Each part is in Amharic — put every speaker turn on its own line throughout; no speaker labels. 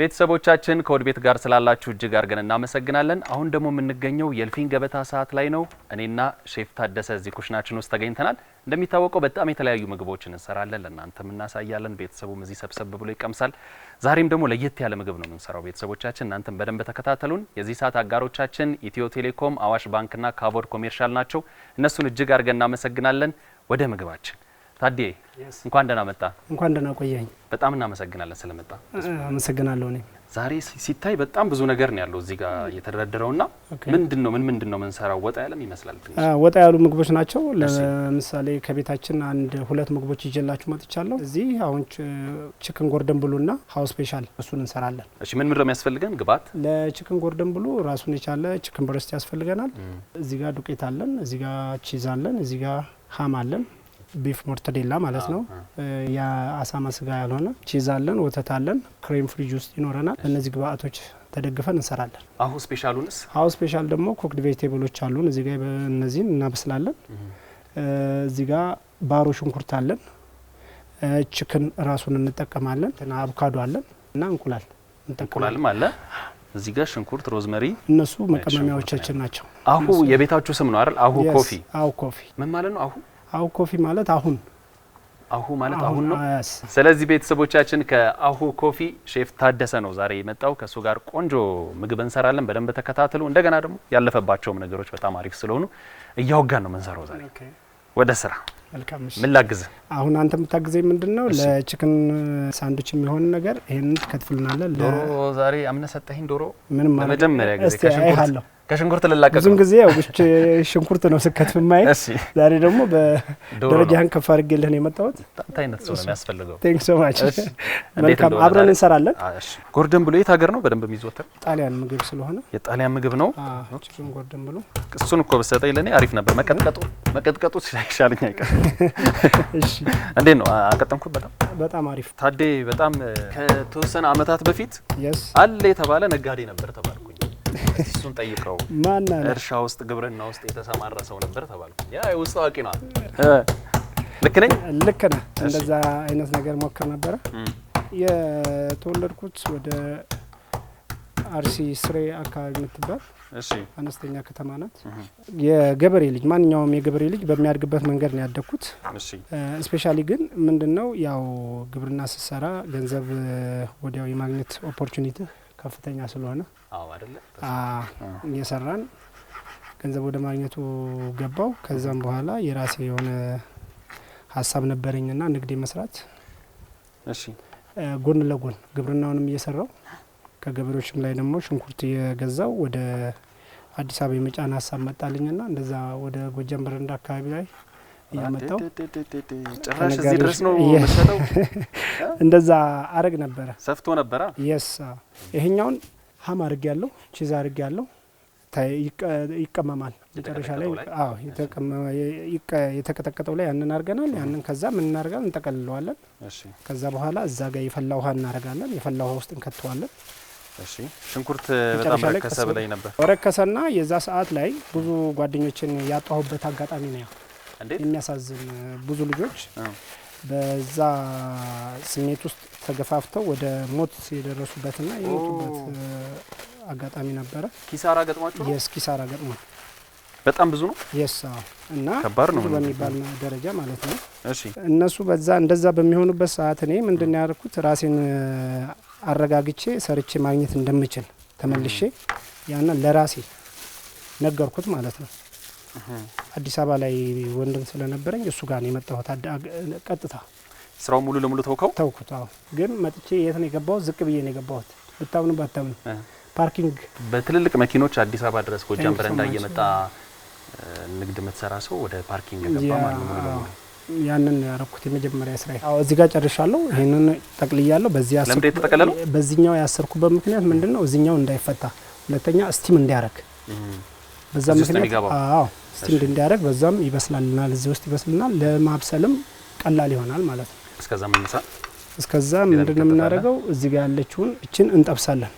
ቤተሰቦቻችን ከወድ ቤት ጋር ስላላችሁ እጅግ አርገን እናመሰግናለን። አሁን ደግሞ የምንገኘው የልፊን ገበታ ሰዓት ላይ ነው። እኔና ሼፍ ታደሰ እዚህ ኩሽናችን ውስጥ ተገኝተናል። እንደሚታወቀው በጣም የተለያዩ ምግቦችን እንሰራለን፣ ለእናንተም እናሳያለን። ቤተሰቡም እዚህ ሰብሰብ ብሎ ይቀምሳል። ዛሬም ደግሞ ለየት ያለ ምግብ ነው የምንሰራው። ቤተሰቦቻችን እናንተም በደንብ ተከታተሉን። የዚህ ሰዓት አጋሮቻችን ኢትዮ ቴሌኮም፣ አዋሽ ባንክና ካቮድ ኮሜርሻል ናቸው። እነሱን እጅግ አርገን እናመሰግናለን። ወደ ምግባችን ታዴ እንኳን ደህና መጣ።
እንኳን ደህና ቆየኝ።
በጣም እናመሰግናለን ስለመጣ።
አመሰግናለሁ። እኔ
ዛሬ ሲታይ በጣም ብዙ ነገር ነው ያለው እዚህ ጋር የተደረደረውና ምንድነው ምንድነው መንሰራው? ወጣ ያለም ይመስላል።
ወጣ ያሉ ምግቦች ናቸው። ለምሳሌ ከቤታችን አንድ ሁለት ምግቦች ይዤላችሁ መጥቻለሁ። እዚህ አሁን ቺክን ጎርደን ብሉና ሃውስ ስፔሻል እሱን እንሰራለን።
እሺ ምን ነው የሚያስፈልገን ግብአት?
ለቺክን ጎርደን ብሉ ራሱን የቻለ ቺክን ብረስት ያስፈልገናል። እዚህ ጋር ዱቄት አለን፣ እዚህ ጋር ቺዝ አለን፣ እዚህ ጋር ሃም አለን፣ ቢፍ ሞርተዴላ ማለት ነው። ያ አሳማ ስጋ ያልሆነ ቺዝ አለን፣ ወተት አለን፣ ክሬም ፍሪጅ ውስጥ ይኖረናል። እነዚህ ግብአቶች ተደግፈን እንሰራለን።
አሁ ስፔሻሉንስ?
አሁ ስፔሻል ደግሞ ኮክድ ቬጂቴብሎች አሉን። እዚህ ጋር እነዚህን እናበስላለን። እዚህ ጋር ባሮ ሽንኩርት አለን፣ ቺክን ራሱን እንጠቀማለን፣ አቮካዶ አለን እና እንቁላል
እንጠቀማለን አለ። እዚህ ጋር ሽንኩርት፣ ሮዝመሪ፣
እነሱ መቀመሚያዎቻችን ናቸው።
አሁ የቤታችሁ ስም ነው አይደል? አሁ ኮፊ።
አሁ ኮፊ
ምን ማለት ነው?
አሁ ኮፊ ማለት አሁን
ማለት አሁን ነው። ስለዚህ ቤተሰቦቻችን ከአሁ ኮፊ ሼፍ ታደሰ ነው ዛሬ የመጣው። ከሱ ጋር ቆንጆ ምግብ እንሰራለን። በደንብ ተከታተሉ። እንደገና ደግሞ ያለፈባቸውም ነገሮች በጣም አሪፍ ስለሆኑ እያወጋን ነው የምንሰራው ዛሬ። ወደ ስራ።
መልካም።
ምን ላግዝ?
አሁን አንተ የምታግዘኝ ምንድነው? ለቺክን ሳንድዊች የሚሆን ነገር ይሄን ከትፍልናለን።
ዶሮ ዛሬ አምነሰጠኝ ዶሮ
ምንም ማለት
ለመጀመሪያ ጊዜ ከሽንኩርት ልላቀቅ
ብዙም ጊዜ ያው ሽንኩርት ነው ስከትፍ ማይ። ዛሬ ደግሞ በደረጃህን ከፍ አድርጌልህ ነው የመጣሁት።
ታይነት ሰው ነው የሚያስፈልገው።
ቴንክ ሶ ማች። መልካም አብረን እንሰራለን።
እሺ ጎርደን ብሎ የት ሀገር ነው በደንብ የሚዘወተር?
ጣሊያን ምግብ ስለሆነ የጣሊያን
ምግብ ነው።
ቺክን ጎርደን ብሎ
እሱን እኮ በሰጠኝ ለኔ አሪፍ ነበር። መቀጥቀጡ ሲሻለኝ አይቀር። እሺ እንዴት ነው አቀጠምኩት?
በጣም አሪፍ
ታዴ። በጣም ከተወሰነ አመታት በፊት አለ የተባለ ነጋዴ ነበር ተባልኩኝ። እሱን ጠይቀው
ማን አለ?
እርሻ ውስጥ ግብርና ውስጥ የተሰማራ ሰው ነበር ተባልኩኝ። ያ ውስጥ አዋቂ ነው። ልክ ነኝ?
ልክ ነህ። እንደዛ አይነት ነገር ሞክር ነበር። የተወለድኩት ወደ አርሲ ስሬ አካባቢ የምትባል አነስተኛ ከተማ ናት። የገበሬ ልጅ ማንኛውም የገበሬ ልጅ በሚያድግበት መንገድ ነው ያደግኩት። ስፔሻሊ ግን ምንድነው ያው ግብርና ስትሰራ ገንዘብ ወዲያው የማግኘት ኦፖርቹኒቲ ከፍተኛ ስለሆነ
አይደለ
እየሰራን ገንዘብ ወደ ማግኘቱ ገባው። ከዛም በኋላ የራሴ የሆነ ሀሳብ ነበረኝና ንግድ መስራት። ጎን ለጎን ግብርናውንም እየሰራው ከገበሬዎችም ላይ ደግሞ ሽንኩርት የገዛው ወደ አዲስ አበባ የመጫን ሀሳብ መጣልኝና እንደዛ ወደ ጎጃም በረንዳ አካባቢ ላይ ያመጣው
ጭራሽ እዚህ ድረስ ነው መሰለው።
እንደዛ አረግ ነበረ።
ሰፍቶ ነበረ።
ይሄኛውን ሃም አርግ ያለው ቺዝ አርግ ያለው ይቀመማል መጨረሻ ላይ። የተቀጠቀጠው ላይ ያንን አርገናል። ያንን ከዛ ምን እናርጋለን? እንጠቀልለዋለን። ከዛ በኋላ እዛ ጋር የፈላ ውሃ እናረጋለን። የፈላ ውሃ ውስጥ እንከተዋለን።
ሽንኩርት በጣም ረከሰ ብለኝ ነበር።
ረከሰና የዛ ሰዓት ላይ ብዙ ጓደኞችን ያጣሁበት አጋጣሚ ነው። የሚያሳዝን ብዙ ልጆች በዛ ስሜት ውስጥ ተገፋፍተው ወደ ሞት የደረሱበትና የሞቱበት አጋጣሚ ነበረ።
ኪሳራ ገጥሟቸው?
ኪሳራ ገጥሟል።
በጣም ብዙ ነው።
እና
ከባድ ነው
በሚባል ደረጃ ማለት ነው። እነሱ በዛ እንደዛ በሚሆኑበት ሰዓት እኔ ምንድን ያደረኩት ራሴን አረጋግቼ ሰርቼ ማግኘት እንደምችል ተመልሼ ያንን ለራሴ ነገርኩት ማለት ነው። አዲስ አበባ ላይ ወንድም ስለነበረኝ እሱ ጋር ነው የመጣሁት። ቀጥታ
ስራው ሙሉ ለሙሉ ተውኩት።
ግን መጥቼ የት ነው የገባሁት? ዝቅ ብዬ ነው የገባሁት። ብታምኑ ባታምኑ ፓርኪንግ
በትልልቅ መኪኖች አዲስ አበባ ድረስ ጎጃም በረንዳ እየመጣ ንግድ የምትሰራ ሰው ወደ ፓርኪንግ ገባ ማለት ነው። ሙሉ ለሙሉ
ያንን ያረኩት የመጀመሪያ ስራ። እዚህ ጋር ጨርሻለሁ። ይሄንን ጠቅልያለሁ። በዚህኛው ያሰርኩበት ምክንያት ምንድነው? እዚህኛው እንዳይፈታ፣ ሁለተኛ ስቲም እንዲያረግ በዛ ምክንያት ስቲም እንዲያረግ በዛም ይበስላልናል። እዚህ ውስጥ ይበስልናል። ለማብሰልም ቀላል ይሆናል ማለት ነው። እስከዛ ምንድነው የምናደርገው? እዚህ ጋር ያለችውን እችን እንጠብሳለን።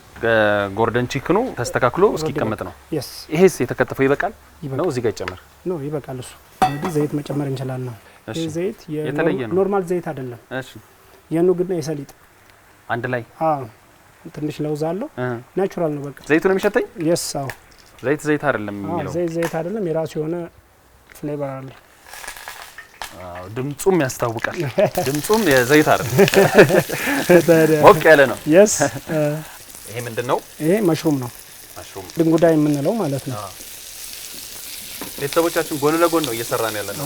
ጎርደን ቺክኑ ተስተካክሎ እስኪቀመጥ ነው። ይሄስ የተከተፈው ይበቃል ነው? እዚህ ጋር ይጨመር
ነው? ይበቃል። እሱ እንግዲህ ዘይት መጨመር እንችላለን። ይሄ ዘይት ኖርማል ዘይት አይደለም። የኑግና የሰሊጥ
አንድ ላይ
ትንሽ ለውዝ አለው። ናቹራል ነው በቃ።
ዘይቱ ነው የሚሸተኝ?
yes አዎ።
ዘይት አይደለም የሚለው።
ዘይት አይደለም፣ የራሱ የሆነ ፍሌቨር አለው።
አዎ ድምጹም ያስታውቃል። ድምጹም የዘይት አይደለም። ሞቅ ያለ ነው።
yes
ይሄ ምንድነው?
ይሄ መሽሩም ነው።
መሽሩም
ድንጉዳይ የምንለው ማለት ነው።
ቤተሰቦቻችን ጎን ለጎን ነው እየሰራን ያለነው።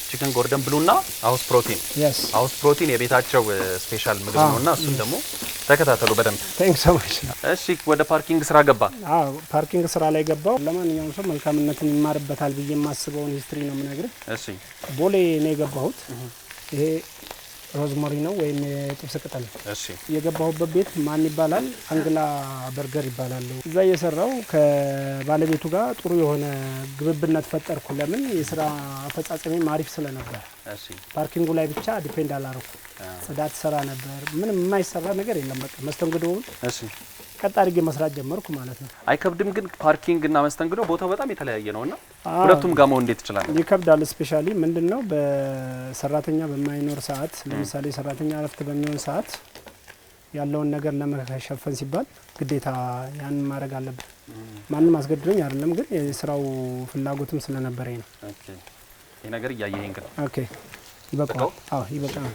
ቺክን ጎርደን ብሉና ሃውስ ፕሮቲን።
yes
ሃውስ ፕሮቲን የቤታቸው ስፔሻል ምግብ ነውና እሱን ደግሞ ተከታተሉ በደንብ።
thanks so much።
እሺ ወደ ፓርኪንግ ስራ ገባ?
ፓርኪንግ ስራ ላይ ገባው። ለማንኛውም ሰው መልካምነትን ይማርበታል ብዬ የማስበውን ሂስትሪ ነው የምነግርህ።
እሺ
ቦሌ ነው የገባሁት። ይሄ ሮዝመሪ ነው ወይም የጥብስ ቅጠል።
እሺ
የገባሁበት ቤት ማን ይባላል? አንግላ በርገር ይባላል። እዛ እየሰራው ከባለቤቱ ጋር ጥሩ የሆነ ግብብነት ፈጠርኩ። ለምን? የስራ አፈጻጸሜ አሪፍ ስለነበር።
እሺ
ፓርኪንጉ ላይ ብቻ ዲፔንድ አላረኩ። ጽዳት ሰራ ነበር። ምንም የማይሰራ ነገር የለም። በቃ መስተንግዶውን
እሺ
ቀጥ አድርጌ መስራት ጀመርኩ ማለት ነው።
አይከብድም? ግን ፓርኪንግ እና መስተንግዶ ቦታው በጣም የተለያየ ነውና ሁለቱም ጋር መሆን እንዴት ይችላል?
ይከብዳል። ስፔሻሊ ምንድነው በሰራተኛ በማይኖር ሰዓት፣ ለምሳሌ ሰራተኛ እረፍት በሚሆን ሰዓት ያለውን ነገር ለመሸፈን ሲባል ግዴታ ያን ማድረግ አለብን። ማንም አስገድዶኝ አይደለም፣ ግን የስራው ፍላጎትም ስለነበረኝ ነው።
ኦኬ ይሄ ነገር እያየኸኝ ግን
ኦኬ ይበቃል። አዎ ይበቃል።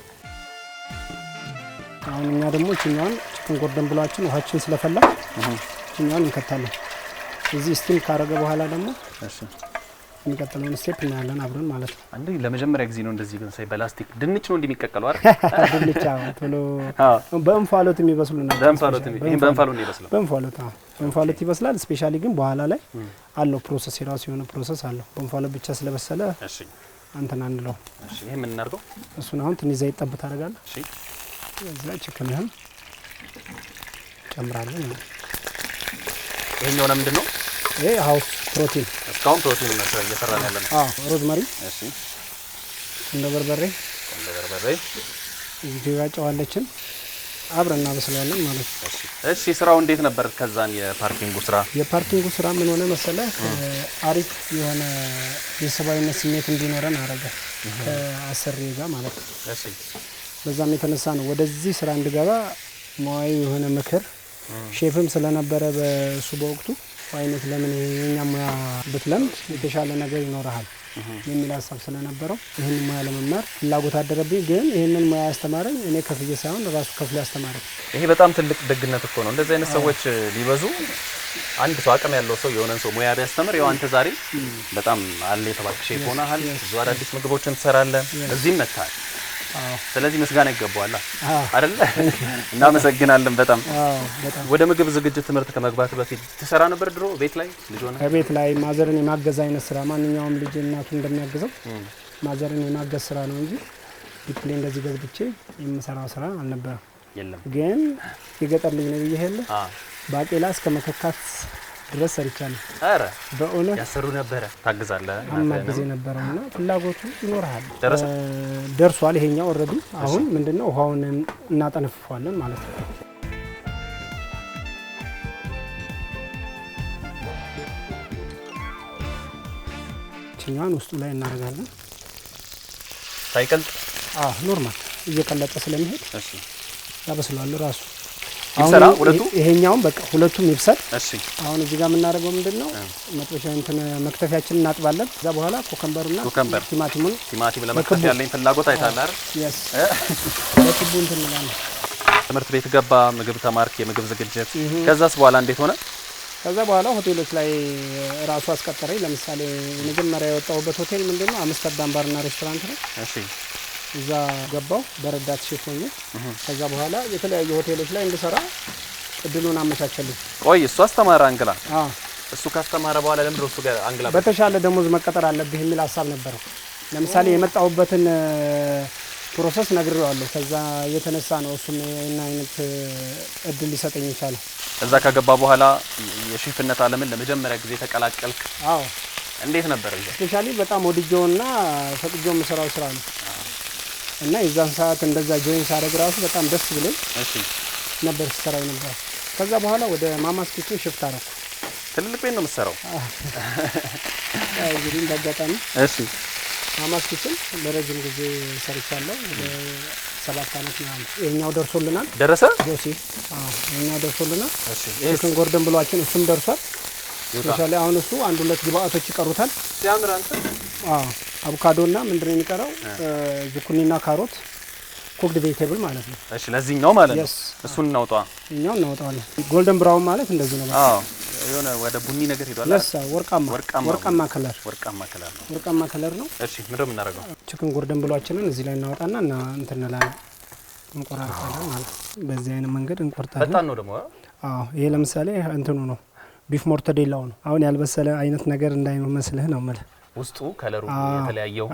አሁን እኛ ደግሞ እኛን ቺክን ጎርደን ብሏችን ውሃችን ስለፈላ እኛን እንከታለን። እዚህ ስቲም ካረገ በኋላ ደግሞ
እሺ
የሚቀጥለውን ስቴፕ እናያለን አብረን ማለት ነው።
አንዴ ለመጀመሪያ ጊዜ ነው እንደዚህ ግን ሳይ በላስቲክ ድንች ነው እንደሚቀቀለው አይደል?
ድንች ቶሎ በእንፋሎት የሚበስሉ ናቸው።
ይሄን በእንፋሎት ነው ይበስላል።
በእንፋሎት ይበስላል። ስፔሻሊ ግን በኋላ ላይ አለው ፕሮሰስ፣ የራሱ የሆነ ፕሮሰስ አለው። በእንፋሎት ብቻ ስለበሰለ
እሺ
አንተና አንለው።
እሺ ይሄ ምን እናድርገው?
እሱን አሁን ትንሽ ዘይት ጠብ ታደርጋለህ።
እሺ
እዛ ቺክንህን ጨምራለን።
ይሄኛው ምንድን ነው?
ይሄ ሃውስ ፕሮቲን።
እስካሁን ፕሮቲን ነው እየሰራን ያለነው።
ሮዝመሪ፣
እሺ
እንደ በርበሬ እዚህ ጋር ጨዋለችን አብረን እናበስላለን ማለት ነው።
እሺ ስራው እንዴት ነበር? ከዛን የፓርኪንጉ ስራ
ምን ሆነ መሰለህ? አሪፍ የሆነ የሰብአዊነት ስሜት እንዲኖረን አረገ ከአሰሪ ጋር ማለት ነው።
እሺ
በዛም የተነሳ ነው ወደዚህ ስራ እንድገባ ሙያዊ የሆነ ምክር ሼፍም ስለነበረ በሱ በወቅቱ አይነት ለምን የኛ ሙያ ብትለምድ የተሻለ ነገር ይኖርሃል የሚል ሀሳብ ስለነበረው ይህንን ሙያ ለመማር ፍላጎት አደረብኝ። ግን ይህንን ሙያ ያስተማረኝ እኔ ከፍዬ ሳይሆን ራሱ ከፍሎ ያስተማረኝ።
ይሄ በጣም ትልቅ ደግነት እኮ ነው። እንደዚህ አይነት ሰዎች ቢበዙ አንድ ሰው አቅም ያለው ሰው የሆነን ሰው ሙያ ቢያስተምር ያው አንተ ዛሬ በጣም አለ የተባልክ ሼፍ ሆነሃል። ብዙ አዳዲስ ምግቦችን ትሰራለህ፣ እዚህም መጥተሃል። ስለዚህ ምስጋና ይገባዋል አይደል? እናመሰግናለን በጣም። ወደ ምግብ ዝግጅት ትምህርት ከመግባት በፊት ትሰራ ነበር ድሮ ቤት ላይ ልጅ ሆነ?
ቤት ላይ ማዘርን የማገዝ አይነት ስራ፣ ማንኛውም ልጅ እናቱ እንደሚያግዘው ማዘርን የማገዝ ስራ ነው እንጂ ቤት ላይ እንደዚህ ገብቼ የምሰራው ስራ አልነበረም።
የለም ግን
የገጠር ልጅ ነው ይሄለ ባቄላ እስከ መከካት ድረስ ሰርቻለሁ።
አረ
በእውነት
ያሰሩ ነበር። ታግዛለህ?
ማገዝ ነበርና ፍላጎቱ ይኖርሃል። ደርሷል። ይሄኛው ኦሬዲ አሁን ምንድነው ውሃውን እናጠነፍፈዋለን ማለት ነው። ቺኛን ውስጡ ላይ እናደርጋለን
ሳይቀልጥ።
ኖርማል እየቀለጠ ስለሚሄድ
እሺ
ያበስላል ራሱ።
ይሰራ ሁለቱ
ይሄኛውን በቃ ሁለቱም ይብሰል።
እሺ
አሁን እዚህ ጋር የምናደርገው ምንድነው መጥበሻ መክተፊያችንን እናጥባለን። ከዛ በኋላ ኮከምበርና ቲማቲም
ለመክተፍ ያለኝ ፍላጎት አይታል አይደል?
yes ለጥቡ እንትን እንላለን።
ትምህርት ቤት ገባ፣ ምግብ ተማርክ፣ የምግብ ዝግጅት። ከዛስ በኋላ እንዴት ሆነ?
ከዛ በኋላ ሆቴሎች ላይ ራሱ አስቀጠረኝ። ለምሳሌ መጀመሪያ የወጣሁበት ሆቴል ምንድነው አምስተርዳም ባርና ሬስቶራንት ነው።
እሺ
እዛ ገባው በረዳት ሼፍ ሆኜ። ከዛ በኋላ የተለያዩ ሆቴሎች ላይ እንድሰራ እድሉን አመቻቸልኝ።
ቆይ እሱ አስተማረ አንግላ? እሱ ካስተማረ በኋላ ለምን እሱ ጋር አንግላ
በተሻለ ደሞዝ መቀጠር አለብህ የሚል ሀሳብ ነበረው። ለምሳሌ የመጣሁበትን ፕሮሰስ ነግሬዋለሁ። ከዛ የተነሳ ነው እሱም እና አይነት እድል ሊሰጠኝ ይቻላል።
እዛ ከገባ በኋላ የሼፍነት ዓለምን ለመጀመሪያ ጊዜ ተቀላቀልክ?
አዎ።
እንዴት ነበር?
ስፔሻሊ በጣም ወድጄውና ፈቅጄው የምሰራው ስራ ነው እና የዛን ሰዓት እንደዛ ጆይን ሳደርግ ራሱ በጣም ደስ ብሎኝ ነበር ሲሰራው ነበር። ከዛ በኋላ ወደ ማማስ ኪችን ሽፍት አደረኩ።
ትልልቅ ቤት ነው የምትሰራው?
እንግዲህ እንዳጋጣሚ
እሺ።
ማማስ ኪችን ለረጅም ጊዜ ሰርቻለሁ። 7 አመት ነው። የኛው ደርሶልናል።
ደረሰ
ጆሲ የኛው ደርሶልናል።
እሺ
ቺክን ጎርደን ብሏችን እሱም ደርሷል። ስፔሻሊ አሁን እሱ 1-2 ግብአቶች ይቀሩታል።
ሲያምር አንተ
አቮካዶና ምንድነው የሚቀረው? ዙኩኒና ካሮት ኩክድ ቬጂቴብል ማለት ነው።
እሺ ለዚህኛው ማለት ነው። እሱን እናውጣ።
እኛው እናውጣዋለን። ጎልደን ብራውን ማለት እንደዚህ ነው።
የሆነ ወደ ቡኒ ነገር ሄዷል።
ወርቃማ ከለር
ነው።
ወርቃማ ከለር ነው።
እሺ ምንድነው የምናደርገው?
ቺክን ጎርደን ብሏችንን እዚህ ላይ እናወጣና እና እንትን እንላለን፣ እንቆራርጣለን ማለት በዚህ አይነት መንገድ እንቆርጣለን።
በጣም ነው ደግሞ።
ይሄ ለምሳሌ እንትኑ ነው ቢፍ ሞርተዴላው ነው። አሁን ያልበሰለ አይነት ነገር እንዳይመስልህ ነው ማለት
ውስጡ ከለሩ የተለያየው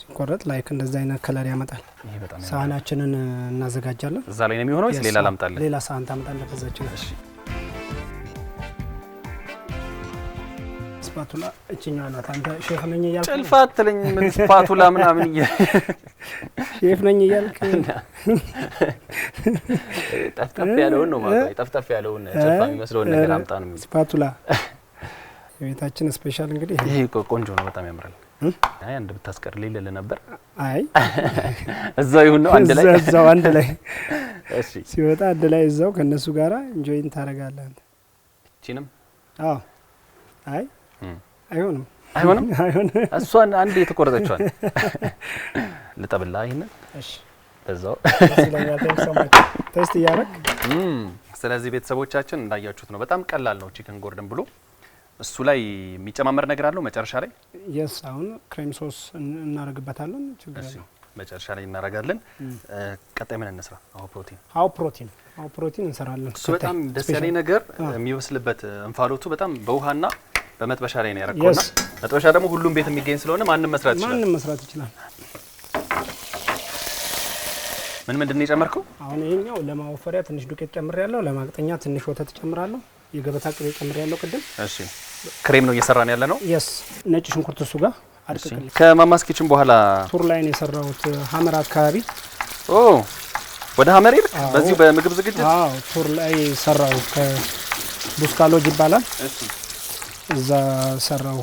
ሲቆረጥ ላይክ እንደዚህ አይነት ከለር ያመጣል። ሳህናችንን እናዘጋጃለን።
እዛ ላይ ነው የሚሆነው ወይስ ሌላ ላምጣለን?
ሌላ ሳህን ታመጣለህ በዛችን። እሺ ስፓቱላ እቺኛው ናት። አንተ ሼፍ ነኝ እያልክ
ጭልፋ አትለኝ። ምን ስፓቱላ ምናምን
ሼፍ ነኝ እያልክ
ጠፍጠፍ ያለውን ነው ማለት ጠፍጠፍ ያለውን ጭልፋ የሚመስለውን ነገር አምጣ ነው
ስፓቱላ። የቤታችን ስፔሻል እንግዲህ
ይሄ ቆንጆ ነው፣ በጣም ያምራል። አይ አንድ ብታስቀርልኝ ልል ነበር።
አይ
እዛው ይሁን ነው አንድ ላይ
እዛው አንድ ላይ
እሺ
ሲወጣ አንድ ላይ እዛው ከነሱ ጋራ ኢንጆይን ታረጋለህ አንተ።
እቺንም
አይ አይሆንም
እሷን አንድ የተቆረጠችዋል ልጠብላ ይሄንን። እሺ በዛው
ቴስት እያደረግ
ስለዚህ ቤተሰቦቻችን እንዳያችሁት ነው፣ በጣም ቀላል ነው ቺክን ጎርደን ብሎ። እሱ ላይ የሚጨማመር ነገር አለው መጨረሻ ላይ?
የስ አሁን ክሬም ሶስ እናደርግበታለን። ችግር ነው
መጨረሻ ላይ እናደርጋለን። ቀጣይ ምን እንስራ?
ፕሮቲን እንሰራለን።
እሱ በጣም ደስ ያለኝ ነገር የሚበስልበት እንፋሎቱ በጣም በውሃና በመጥበሻ ላይ ነው ያረከውና መጥበሻ ደግሞ ሁሉም ቤት የሚገኝ ስለሆነ ማንንም መስራት ይችላል። ምንድን ነው የጨመርከው?
አሁን ይሄኛው ለማወፈሪያ ትንሽ ዱቄት ጨምሬያለሁ፣ ለማቅጠኛ ትንሽ ወተት ጨምራለሁ፣ የገበታ ቅቤ ጨምሬያለሁ ቅድም።
እሺ ክሬም ነው እየሰራን ያለ ነው።
የስ ነጭ ሽንኩርት እሱ ጋር አድቅቅልኝ።
ከማማስ ኪችን በኋላ
ቱር ላይ ነው የሰራሁት ሀመር አካባቢ።
ወደ ሀመር ይልክ በዚሁ በምግብ ዝግጅት
ቱር ላይ ሰራው ከቡስካሎጅ ይባላል። እዛ ሰራው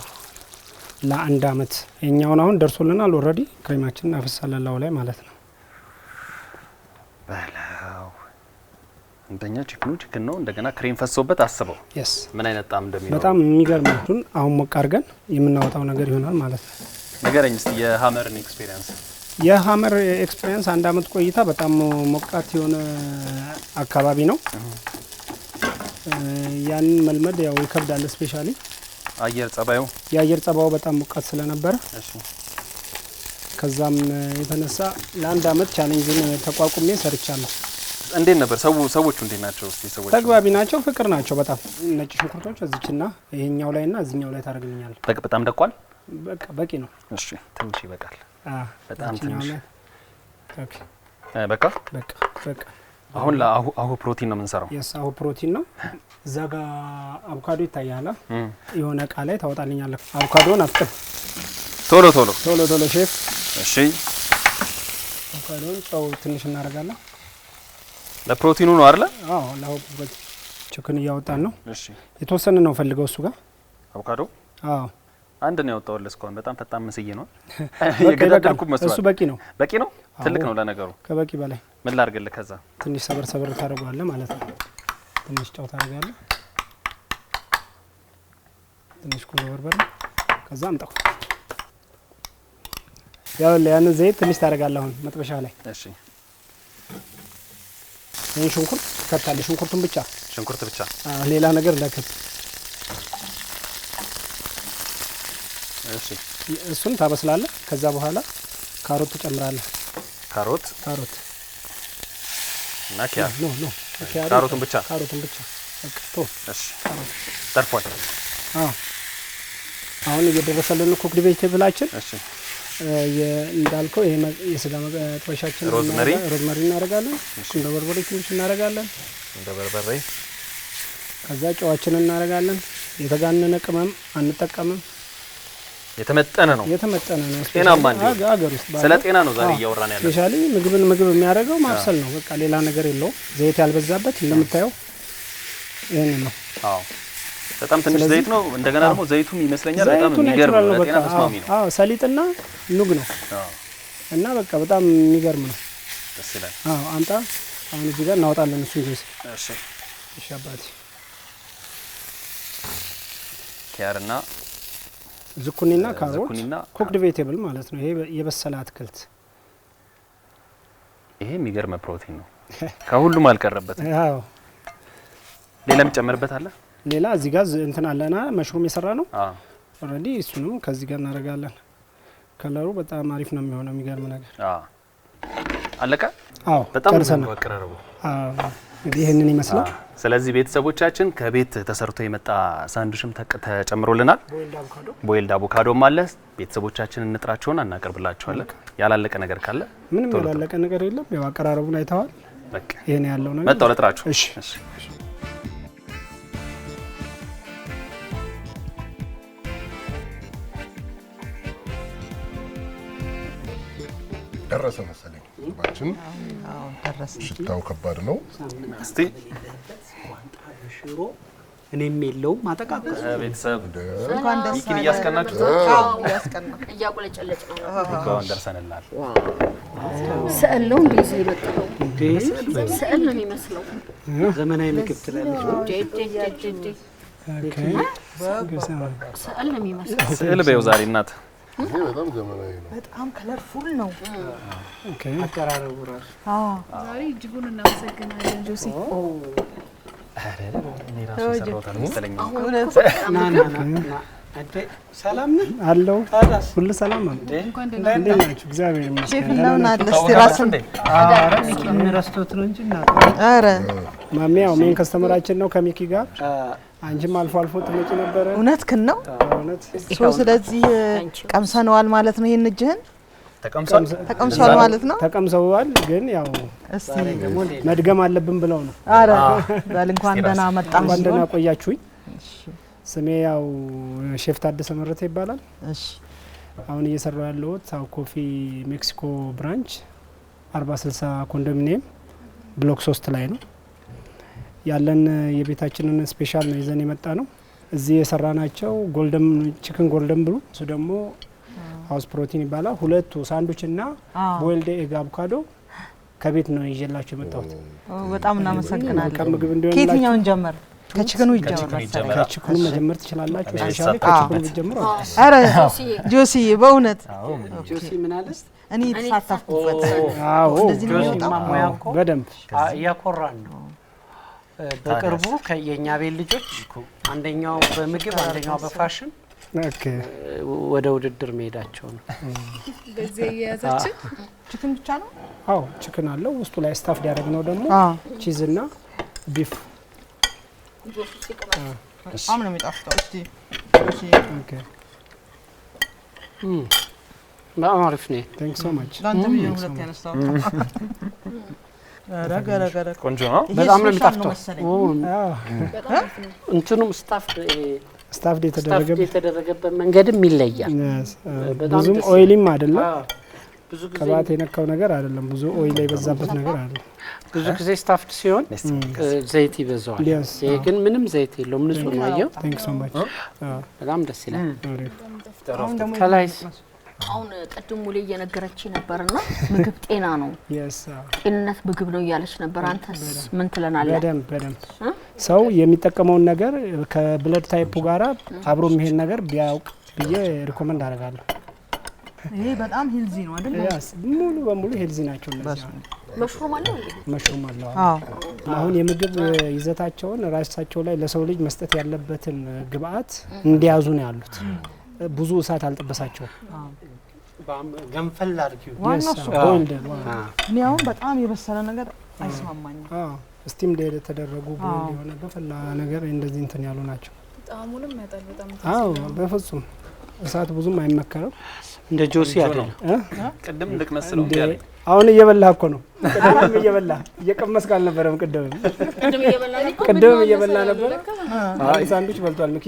ለ1 አመት። የኛውን አሁን ደርሶልናል ኦልሬዲ። ክሬማችንን እናፈሳለን ላው ላይ ማለት ነው።
በላው እንደኛ ቺክን ነው እንደገና ክሬም ፈሶበት አስበው ምን አይነት ጣም እንደሚኖር
በጣም የሚገርም ነው። አሁን ሞቅ አድርገን የምናወጣው ነገር ይሆናል ማለት ነው።
ነገረኝ እስቲ የሀመርን ኤክስፒሪየንስ።
የሀመር ኤክስፒሪየንስ 1 አመት ቆይታ በጣም ሞቃት የሆነ አካባቢ ነው። ያን መልመድ ያው ይከብዳል። ስፔሻሊ የአየር ጸባዩ በጣም ሞቃት ስለነበረ ከዛም የተነሳ ለ1 አመት ቻሌንጅን ተቋቁሜ ሰርቻለሁ።
እንዴት ነበር? ሰዎቹ እንዴት ናቸው? እስቲ ሰዎች
ተግባቢ ናቸው፣ ፍቅር ናቸው በጣም። ነጭ ሽንኩርቶች እዚችና ይሄኛው ላይና እዚህኛው ላይ ታደርግልኛለህ።
በጣም ደቋል።
በቂ ነው።
እሺ ትንሽ ይበቃል። በጣም ትንሽ
ኦኬ።
በቃ አሁን ለአሁ ፕሮቲን ነው የምንሰራው።
አሁ ፕሮቲን ነው። እዛ ጋር አቮካዶ ይታያል። የሆነ እቃ ላይ ታወጣልኛለህ። አቮካዶን አፍጥን ቶሎ ሼፍ።
እሺ
አቮካዶን ጨው ትንሽ እናደርጋለን።
ለፕሮቲኑ ነው አይደል?
ለአሁ ቺክን እያወጣን ነው።
እሺ
የተወሰነ ነው ፈልገው እሱ ጋር
አቮካዶ አንድ ነው ያወጣውልህ እስካሁን። በጣም ፈጣን መስዬ ነው የገዳደርኩ መስዋዕት።
እሱ በቂ ነው።
ትልቅ ነው ለነገሩ፣
ከበቂ በላይ።
ምን ላድርግልህ? ከዛ
ትንሽ ሰበር ታደርገዋለህ ማለት ነው። ትንሽ ጨው ታደርጋለህ፣ ትንሽ ቁንዶ በርበሬ፣ ከዛ አምጣው። ያን ዘይት ትንሽ ታደርጋለህ አሁን መጥበሻ ላይ።
እሺ
ይሄን ሽንኩርት ትከታለህ። ሽንኩርት ብቻ ሌላ ነገር እንዳከት።
እሺ
እሱን ታበስላለህ። ከዛ በኋላ ካሮት ትጨምራለህ።
ካሮት እና ኪያር ካሮቱን ብቻ በቃ እሺ ተርፏል።
አሁን እየደረሰልን ኩክድ ቬጂቴብላችን።
እሺ
እንዳልከው ይሄ የስጋ መጥበሻችን ሮዝመሪ እናደርጋለን። ቁንዶ በርበሬ ትንሽ እናደርጋለን። ከዛ ጨዋችንን እናደርጋለን። የተጋነነ ቅመም አንጠቀምም። የተመጠነ ነው።
ጤናማ ነው።
አገር ውስጥ
ስለ ጤና ነው ዛሬ እያወራን ያለው።
ስፔሻሊ ምግብ የሚያደርገው ማብሰል ነው። በቃ ሌላ ነገር የለውም። ዘይት ያልበዛበት እንደምታየው ይሄን ነው።
በጣም ትንሽ ዘይት ነው። እንደገና ደግሞ ዘይቱም ይመስለኛል በጣም የሚገርም ነው። ለጤና ተስማሚ ነው።
ሰሊጥና ኑግ ነው እና በቃ በጣም የሚገርም ነው።
ደስ ይላል።
አዎ አምጣ። አሁን እዚህ ጋር እናወጣለን እሱን ጁስ።
እሺ
እሺ አባቴ።
ኪያርና
ዝኩኒና ካሮት
ዝኩኒና
ኩክድ ቬጅቴብል ማለት ነው። ይሄ የበሰለ አትክልት።
ይሄ የሚገርም ፕሮቲን ነው። ከሁሉም አልቀረበትም።
አዎ
ሌላም ጨምርበት አለ።
ሌላ እዚህ ጋር እንትን አለና መሽሩም የሰራ ነው።
አዎ
ኦሬዲ እሱንም ከዚህ ጋር እናደርጋለን። ከለሩ በጣም አሪፍ ነው የሚሆነው። የሚገርም ነገር።
አዎ አለቀ።
አዎ
በጣም
ጨርሰናል።
ነው አቀራረቡ።
አዎ እንግዲህ ይሄንን ይመስላል።
ስለዚህ ቤተሰቦቻችን ከቤት ተሰርቶ የመጣ ሳንዱሽም ተጨምሮልናል። ቦይልድ አቮካዶም አለ። ቤተሰቦቻችን እንጥራቸውን እናቀርብላቸዋለን። ያላለቀ ነገር ካለ
ምንም ያላለቀ ነገር የለም። ያው አቀራረቡን አይተዋል።
በቃ
ይሄን ያለው ነገር
መጣው ለጥራችሁ።
እሺ
ደረሰ መሰለኝ ባችን።
አዎ ደረሰ።
ሽታው ከባድ ነው።
እስቲ
ሽሮ እኔም የለውም ማጠቃቀስ
ቤተሰብ
እንኳን ደስ
ሚኪን እያስቀናችሁ
ያስቀና
እያቆለጨለጭ ነው።
እንኳን ደርሰንላል።
ስዕል ነው እንደዚ የመጣው ስዕል ነው የሚመስለው።
ዘመናዊ ምግብ ትላለች።
ኦኬ
ስዕል ነው የሚመስለው።
ስዕል በይው ዛሬ እናት።
ይሄ በጣም ዘመናዊ ነው።
በጣም ከለርፉል ነው።
ኦኬ
አቀራረቡ ራሱ
አዎ
ዛሬ እጅጉን እናመሰግናለን ጆሲ።
እኔ ራሱ ሰራውታ መሰለኝ።
ሰላም ነህ?
አለው
ታዲያስ
ሁሉ ሰላም ነው።
እንኳን ደህና
እንዴት ናችሁ? እግዚአብሔር
ሼፍ
ይመስገን።
ነው ናለ ራስን
ሚኪን ረስቶት ነው እንጂ እና
አረ
ማሚ ያው ሜን ከስተመራችን ነው ከሚኪ ጋር። አንቺም አልፎ አልፎ ትመጪ ነበረ።
እውነትህን ነው።
እውነት
ሶ ስለዚህ ቀምሰነዋል ማለት ነው። ይሄን እጅህን ተቀምሷል ማለት ነው።
ተቀምሰዋል፣ ግን ያው
እስቲ
መድገም አለብን ብለው ነው።
አረ በል እንኳን ደህና መጣ።
እንኳን ደህና ቆያችሁኝ። ስሜ ያው ሼፍ ታደሰ መረተ ይባላል።
እሺ
አሁን እየሰራው ያለሁት ሳው ኮፊ ሜክሲኮ ብራንች 4060 ኮንዶሚኒየም ብሎክ 3 ላይ ነው ያለን። የቤታችንን ስፔሻል ነው ይዘን የመጣ ነው። እዚህ የሰራናቸው ጎልደን ቺክን ጎልደን ብሉ፣ እሱ ደግሞ ሃውስ ፕሮቲን ይባላል። ሁለቱ ሳንዱች እና ቦይልድ ኤግ አቮካዶ ከቤት ነው ይዤላችሁ የመጣሁት።
በጣም እናመሰግናለን።
ከምግብ እንዲሆን
ከየትኛውን ጀመር? ከቺክኑ ይጀምር መሰለኝ።
ከቺክኑ መጀመር ትችላላችሁ። ስፔሻሊ ከቺክኑ ብትጀምሩ።
አረ ጆሲ በእውነት
ጆሲ ምን አለስ?
እኔ ተሳተፍኩበት።
አዎ
እንደዚህ ነው
ጆሲ
የሚወጣው?
ማሙያ እኮ
በደንብ
እያኮራን ነው። በቅርቡ ከየኛ ቤት ልጆች አንደኛው በምግብ አንደኛው በፋሽን
ኦኬ
ወደ ውድድር መሄዳቸው ነው።
በዚህ የያዛችን
ቺክን ብቻ ነው?
አዎ ቺክን አለው። ውስጡ ላይ ስታፍ ያደረግ ነው ደግሞ ቺዝ እና ቢፍ።
በጣም ነው የሚጣፍጠው። እስቲ
ኦኬ
በጣም አሪፍ ነው።
ታንክ ሶ ማች።
ላንተ ብዬ ሁለት ያነሳው። ረገረገረ
ቆንጆ ነው።
በጣም ነው የሚጣፍጠው።
አዎ
እንትኑም ስታፍ
ስታፍ
የተደረገበት መንገድም ይለያል። በጣም
ብዙም
ደስ
ኦይሊም አይደለም፣
ብዙ ጊዜ
ቅባት የነካው ነገር አይደለም። ብዙ ኦይል የበዛበት ነገር አለ።
ብዙ ጊዜ ስታፍድ ሲሆን ዘይት ይበዛዋል።
Yes.
ይሄ ግን ምንም ዘይት የለውም፣ ንጹህ ነው። አየው
ታንክ ሶ ማች።
በጣም ደስ ይላል።
አሪፍ
ከላይ
አሁን ቅድም ሙሌ እየነገረች ነበርና ምግብ ጤና ነው፣
የስ
ጤንነት ምግብ ነው እያለች ነበር። አንተስ ምን ትለናለህ?
በደንብ ሰው የሚጠቀመውን ነገር ከብለድ ታይፑ ጋራ አብሮ የሚሄድ ነገር ቢያውቅ ብዬ ሪኮመንድ አደርጋለሁ።
ይሄ በጣም ሄልዚ ነው አይደል?
ያስ ሙሉ በሙሉ ሄልዚ ናቸው እነዚህ።
መሽሩም አለው እንዴ?
መሽሩም አለው።
አዎ
አሁን የምግብ ይዘታቸውን ራሳቸው ላይ ለሰው ልጅ መስጠት ያለበትን ግብአት እንዲያዙ ነው ያሉት። ብዙ እሳት አልጠበሳቸውም።
ገንፈል አድርጊው።
ዋናው እሱ
ቦይልድ
እኔ አሁን በጣም የበሰለ ነገር አይስማማኝም።
ስቲም ተደረጉ ቦይልድ የሆነ በፈላ ነገር እንደዚህ እንትን ያሉ ናቸው።
ጣዕሙንም ያጣል በጣም።
አዎ በፍጹም እሳት ብዙም አይመከረም።
እንደ ጆሲ አይደለም።
ቅድም ልቅመስለው ያለኝ
አሁን እየበላህ እኮ ነው። ቅድም እየበላህ እየቀመስክ አልነበረም? ቅድም እየበላህ ነበር። አንድ ሳንዱች በልቷል ሚኪ።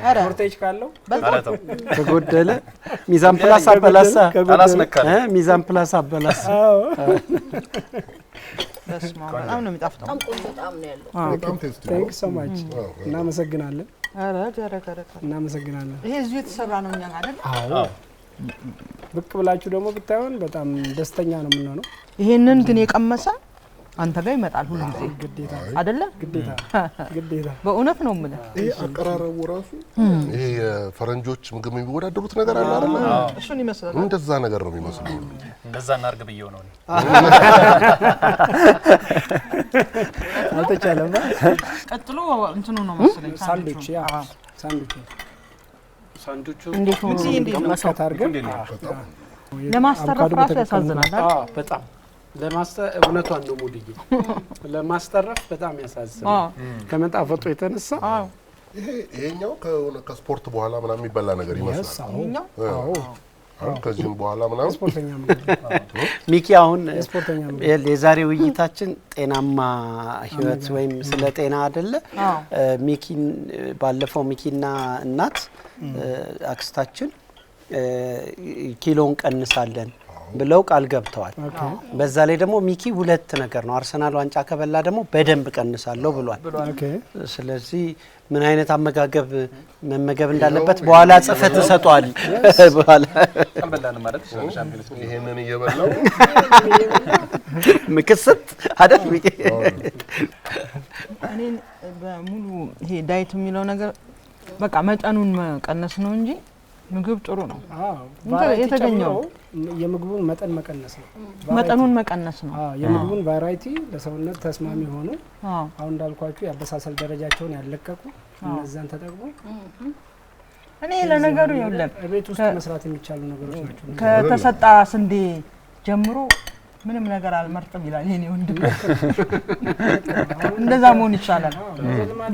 አረ
ፖርቴጅ ካለው
አረተው
ከጎደለ ሚዛን ፕላስ አበላሳ
አላስነካል።
ሚዛን ፕላስ አበላሳ።
አዎ
በስማ በጣም ነው የሚጣፍጠው።
በጣም ቆንጆ ጣዕም ነው ያለው።
በጣም ቴስቲ ነው።
ታንክ ሶ ማች። እናመሰግናለን።
አረ ገረገረ
እናመሰግናለን።
ይሄ እዚሁ የተሰራ ነው እኛ ጋር አይደል?
አዎ ብቅ ብላችሁ ደግሞ ብታዩን በጣም ደስተኛ ነው የምንሆነው።
ይሄንን ግን የቀመሰ አንተ ጋር ይመጣል ሁሉ ጊዜ
ግዴታ
አይደለ?
ግዴታ
በእውነት ነው የምልህ።
ይሄ አቀራረቡ ራሱ ይሄ የፈረንጆች ምግብ የሚወዳደሩት ነገር አለ አይደል?
እሱን ይመስላል።
እንደዛ ነገር ነው የሚመስለው።
እንደዛ እናርግ ብየው ነው እኔ።
አልተቻለም።
ቀጥሎ እንትኑ ነው መሰለኝ
ሳንዱች ያ ሳንዱች
ሳንዱቹ
እንዴት ነው
መስከት አድርገን
ለማስተረፍ ራሱ ያሳዝናል አይደል?
በጣም እውነቷን ነው ሙሉዬ፣ ለማስተረፍ በጣም ያሳዝናል ከመጣፈጡ የተነሳ።
ይሄኛው ከስፖርት በኋላ ምናምን የሚበላ ነገር ይመስላል።
ይሄኛው
ከዚህም በኋላ ምናምን
ስፖርተኛ
ሚኪ አሁን
ስፖርተኛ
የዛሬ ውይይታችን ጤናማ ህይወት ወይም ስለ ጤና አይደለ? ሚኪን ባለፈው ሚኪና እናት አክስታችን ኪሎን ቀንሳለን ብለው ቃል ገብተዋል። በዛ ላይ ደግሞ ሚኪ ሁለት ነገር ነው፣ አርሰናል ዋንጫ ከበላ ደግሞ በደንብ ቀንሳለሁ ብሏል። ስለዚህ ምን አይነት አመጋገብ መመገብ እንዳለበት በኋላ ጽፈት ተሰጧል። በኋላ
አልበላንም ማለት ሻምፒዮንስ
ይሄንን እየበላው
ምክስት አይደል? ሚኪ
እኔ በሙሉ ይሄ ዳይት የሚለው ነገር በቃ መጠኑን መቀነስ ነው እንጂ ምግብ ጥሩ ነው። የተገኘው
የምግቡን መጠን መቀነስ ነው።
መጠኑን መቀነስ ነው።
የምግቡን ቫራይቲ ለሰውነት ተስማሚ ሆኑ አሁን እንዳልኳችሁ ያበሳሰል ደረጃቸውን ያለቀቁ እነዛን ተጠቅሞ
እኔ ለነገሩ ይኸውልህ
ቤት ውስጥ መስራት የሚቻሉ ነገሮች ናቸው።
ከተሰጣ ስንዴ ጀምሮ ምንም ነገር አልመርጥም ይላል የኔ ወንድም። እንደዛ መሆን ይቻላል።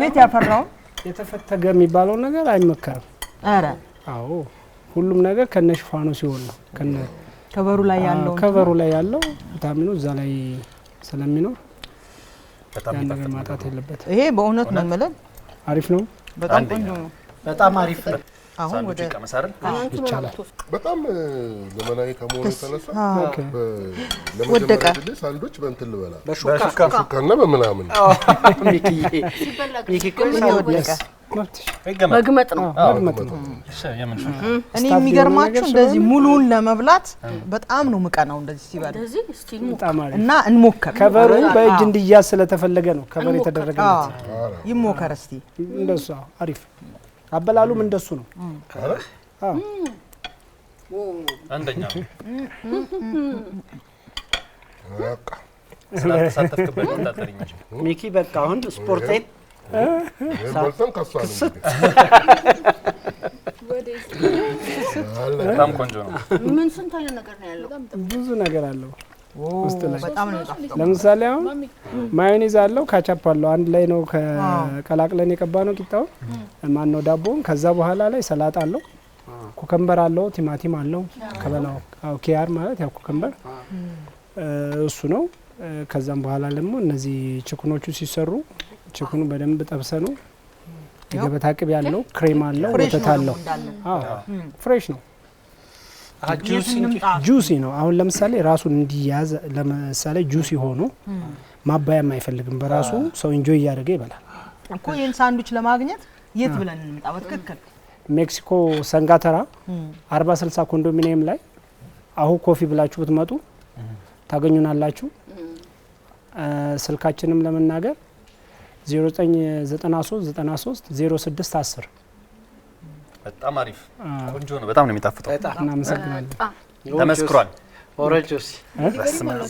ቤት ያፈራው
የተፈተገ የሚባለው ነገር አይመከርም።
አረ
አዎ ሁሉም ነገር ከነሽፋኑ ሲሆን ነው። ከበሩ ላይ ያለው ቪታሚኑ እዛ ላይ ስለሚኖር በጣም ነገር ማጣት የለበትም።
ይሄ በእውነት ነው ማለት
አሪፍ ነው።
በጣም ቆንጆ ነው።
በጣም አሪፍ ነው።
አሁን ወደ
ቀመሳርን
ይቻላል።
በጣም ዘመናዊ ከመሆኑ የተነሳ
ወደቀ
ሳንዶች በእንትን ልበላ
በሹካና
በምናምን
ሚኪ
ወደቀ
መግመጥ ነው።
እኔ የሚገርማችሁ እንደዚህ ሙሉውን ለመብላት በጣም ነው ምቀናው እንደዚህ ሲበላ
እንደዚህ እስቲ
እና እንሞከር።
ከበሩ በእጅ እንዲያዝ ስለተፈለገ ነው ከበሩ የተደረገለት።
ይሞከር እስቲ
እንደሱ አሪፍ አበላሉም እንደሱ ነው።
አንደኛ
በቃ
ስላልተሳተፍክበት እንዳጠሪኝ
ሚኪ በቃ አሁን ስፖርቴን
በልተን ከሷል
በጣም ቆንጆ ነው።
ምን ስንት አይነት ነገር ነው ያለው?
ብዙ ነገር አለው ውስጥ ላይ።
በጣም ነው የሚጣፍጠው።
ለምሳሌ አሁን ማዮኔዝ አለው፣ ካቻፕ አለው። አንድ ላይ ነው ከቀላቅለን የቀባ ነው ቂጣው ማን ነው ዳቦውን። ከዛ በኋላ ላይ ሰላጣ አለው፣ ኩከምበር አለው፣ ቲማቲም አለው። ከበላው አው ኪያር ማለት ያው ኩከምበር እሱ ነው። ከዛም በኋላ ደግሞ እነዚህ ችኩኖቹ ሲሰሩ ችኩኑ በደንብ ጠብሰኑ የገበታ ቅቤ ያለው ክሬም አለው፣ ወተት አለው። አዎ ፍሬሽ ነው። ጁሲ ነው። አሁን ለምሳሌ ራሱን እንዲያዝ ለምሳሌ ጁሲ ሆኖ ማባያም አይፈልግም። በራሱ ሰው ኢንጆይ እያደረገ ይበላል
እኮ። ይሄን ሳንዱች ለማግኘት የት ብለን እንምጣ? በትክክል
ሜክሲኮ ሰንጋተራ 40/60 ኮንዶሚኒየም ላይ አሁን ኮፊ ብላችሁ ብትመጡ ታገኙናላችሁ። ስልካችንም ለመናገር 0993930610
በጣም አሪፍ ቆንጆ ነው። በጣም ነው የሚጣፍጠው።
እናመሰግናለን።
ተመስክሯል።
ኦሬጆሲ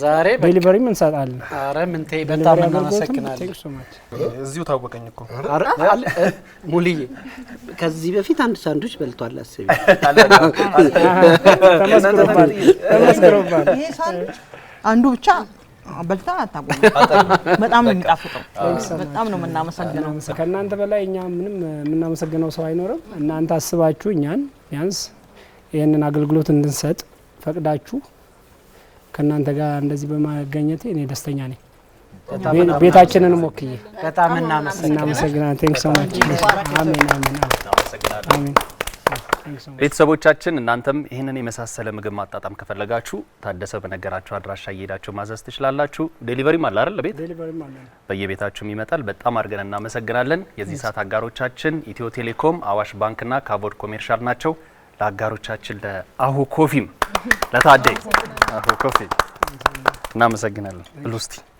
ዛሬ
ዴሊቨሪም እንሰጣለን።
አረ ምንቴ በጣም እናመሰግናለን።
እዚሁ ታወቀኝ እኮ
ሙሉዬ ከዚህ በፊት አንድ ሳንዱች በልቷል። አስቢ
ተመስክሮባል።
ይሄ ሳንዱች አንዱ ብቻ በልታ አታቆም። በጣም ነው የሚጣፍጠው። በጣም ነው የምናመሰግነው።
ከእናንተ በላይ እኛ ምንም የምናመሰግነው ሰው አይኖርም። እናንተ አስባችሁ እኛን ቢያንስ ይህንን አገልግሎት እንድንሰጥ ፈቅዳችሁ ከእናንተ ጋር እንደዚህ በማገኘቴ እኔ ደስተኛ ነኝ። ቤታችንንም ወክዬ
በጣም እናመሰግናለን።
ቴንክ ሶ ማች። አሜን አሜን አሜን።
ቤተሰቦቻችን እናንተም ይህንን የመሳሰለ ምግብ ማጣጣም ከፈለጋችሁ ታደሰ በነገራችሁ አድራሻ እየሄዳችሁ ማዘዝ ትችላላችሁ። ዴሊቨሪም አለ አይደል? ቤት
ዴሊቨሪም አለ፣
በየቤታችሁም ይመጣል። በጣም አድርገን እናመሰግናለን። የዚህ ሰዓት አጋሮቻችን ኢትዮ ቴሌኮም፣ አዋሽ ባንክና ካቮድ ኮሜርሻል ናቸው። ለአጋሮቻችን ለአሁ ኮፊም ለታደይ አሁ ኮፊ እናመሰግናለን። ብሉስቲ